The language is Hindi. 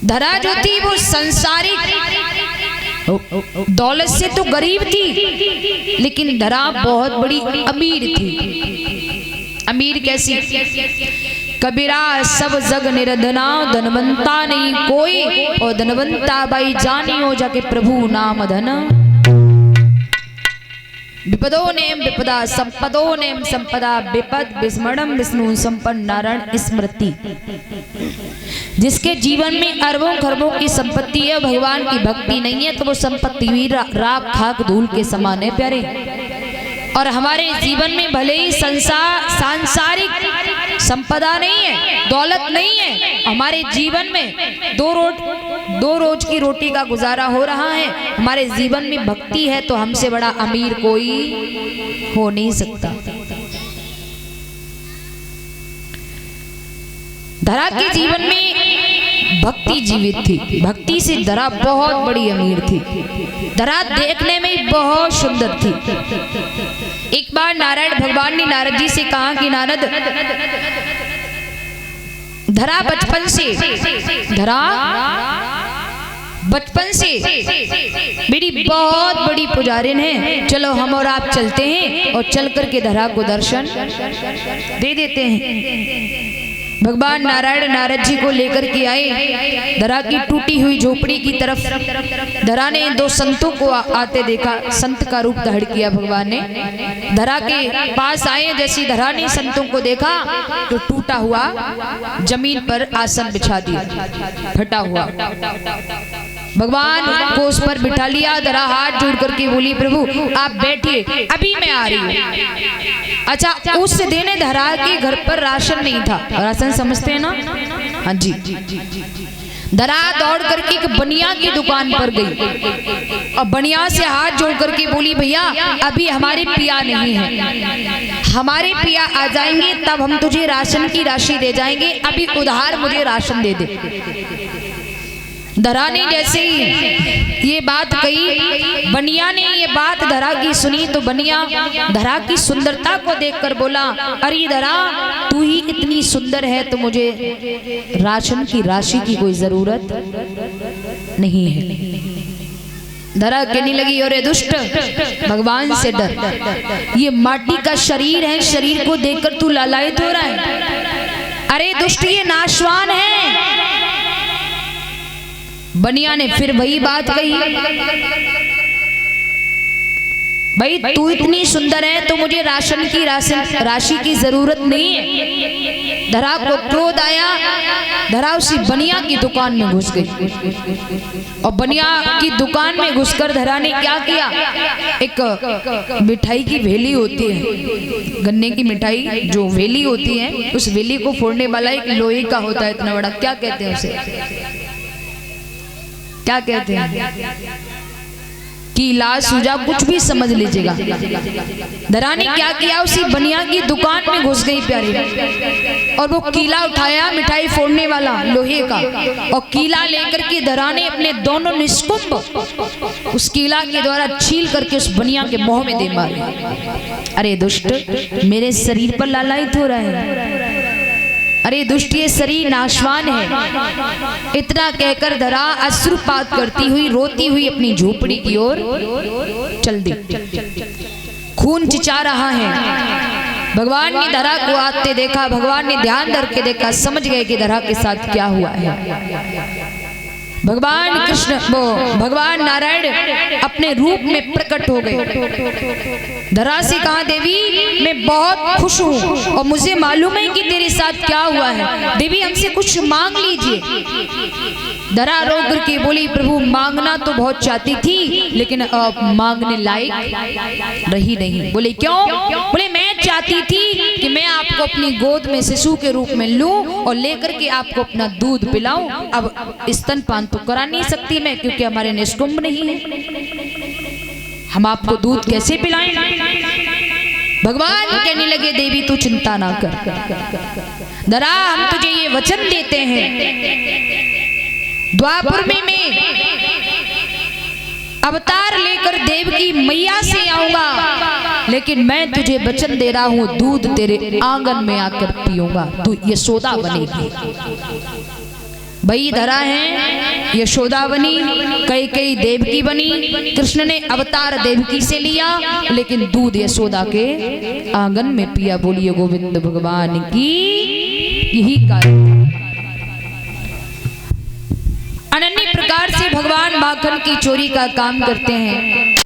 धरा जो थी वो संसारिक दौलत से तो गरीब थी, लेकिन धरा बहुत बड़ी अमीर थी। अमीर कैसी? कबीरा सब जग निरधना, धनवंता नहीं कोई, और धनवंता भाई जानी हो जाके प्रभु नाम धन। विपदो नेम विपदा, संपदो नेम संपदा, विपद विस्मरणम विष्णु संपन्न नारायण स्मृति। जिसके जीवन में अरबों खरबों की संपत्ति है, भगवान की भक्ति नहीं है, तो वो संपत्ति भी राख खाक धूल के समान है प्यारे। और हमारे जीवन में भले ही सांसारिक संपदा नहीं है, दौलत नहीं है, हमारे जीवन में दो रोज की रोटी का गुजारा हो रहा है, हमारे जीवन में भक्ति है, तो हमसे बड़ा अमीर कोई हो नहीं सकता। धरा के जीवन में भक्ति जीवित थी, भक्ति से धरा बहुत बड़ी अमीर थी। धरा देखने में बहुत सुंदर थी। एक बार नारायण भगवान ने नारद जी से कहा कि नारद, धरा बचपन से मेरी बहुत बड़ी पुजारिन है, चलो हम और आप चलते हैं और चल करके धरा को दर्शन दे देते हैं। भगवान नारायण नारद जी को लेकर के आए धरा की टूटी हुई झोपड़ी की तरफ। धरा ने दो संतों को आते देखा, संत का रूप धारण किया भगवान ने। धरा के पास आए, जैसी धरा ने संतों को देखा तो टूटा हुआ जमीन पर आसन बिछा दिया, फटा हुआ। भगवान को उस पर बिठा लिया। धरा हाथ जोड़ करके बोली, प्रभु आप बैठिए, अभी मैं आ रही हूँ। अच्छा, उस दिन धरा के घर पर राशन नहीं था। राशन समझते हैं ना? हाँ जी। धरा दौड़ करके एक बनिया की दुकान पर गई और बनिया से हाथ जोड़ करके बोली, भैया अभी हमारे पिया नहीं है, हमारे पिया आ जाएंगे तब हम तुझे राशन की राशि दे जाएंगे, अभी उधार मुझे राशन दे दे। धरा ने जैसे ही ये बात कही, बनिया ने ये बात धरा की सुनी तो बनिया धरा की सुंदरता को देखकर बोला, अरे धरा तू ही इतनी सुंदर है तो मुझे राशन की राशि की कोई जरूरत नहीं है। धरा कहने लगी, अरे दुष्ट, भगवान से डर, ये माटी का शरीर है, शरीर को देखकर तू लालायित हो रहा है। अरे दुष्ट, ये नाशवान है। बनिया ने फिर वही बात कही, भाई तू इतनी सुंदर है तो मुझे राशन की राशि की जरूरत नहीं है। धरा को क्रोध आया। धरा उसी बनिया की दुकान में घुस गई और बनिया की दुकान में घुसकर धरा ने क्या किया, एक मिठाई की वेली होती है, गन्ने की मिठाई जो वेली होती है, उस वेली को फोड़ने वाला एक लोहे का होता है इतना बड़ा, क्या कहते हैं उसे, क्या कहते हैं, कीला सूजा कुछ भी समझ लीजिएगा। धरा ने क्या किया, उसी बनिया की दुकान में घुस गई प्यारी, और वो कीला उठाया, मिठाई फोड़ने वाला लोहे का, और कीला लेकर के धरा ने अपने दोनों निष्कुंभ उस कीला के द्वारा छील करके उस बनिया के मुंह में दे मारे। अरे दुष्ट, मेरे शरीर पर लालायित हो रहा है, अरे दुष्ट ये शरीर नाशवान है। इतना कहकर धरा अश्रुपात करती हुई रोती हुई अपनी झोपड़ी की ओर चल दी। खून चिचा रहा है। भगवान ने धरा को आते देखा, भगवान ने ध्यान धर के देखा, समझ गए कि धरा के साथ क्या हुआ है। भगवान कृष्ण भगवान नारायण अपने रूप में प्रकट हो गए। धरा से कहा, देवी मैं बहुत खुश हूँ और मुझे मालूम है कि तेरे साथ क्या हुआ है, देवी हमसे कुछ मांग लीजिए। धरा रो करके बोली, प्रभु मांगना तो बहुत चाहती थी लेकिन मांगने लायक रही नहीं। बोले क्यों? बोले मैं चाहती थी कि मैं आपको अपनी गोद में शिशु के रूप में लूं और लेकर के आपको अपना दूध पिलाऊं। अब स्तनपान तो करा नहीं सकती मैं, क्योंकि हमारे निष्कुंभ नहीं है, हम आपको दूध कैसे पिलाएं? भगवान कहने लगे, देवी तू चिंता ना कर, धरा हम तुझे ये वचन देते हैं, द्वापर में मैं अवतार लेकर देव की मैया से आऊंगा, लेकिन मैं तुझे वचन दे रहा हूं दूध तेरे आंगन में आकर पीऊंगा, तू यशोदा बनेगी। भाई धरा है यशोदा बनी, कई देवकी बनी, कृष्ण ने अवतार देवकी से लिया, लेकिन दूध यशोदा के आंगन में पिया। बोलिए गोविंद भगवान की। यही कारण अनन्य प्रकार से भगवान माखन की चोरी का काम करते हैं।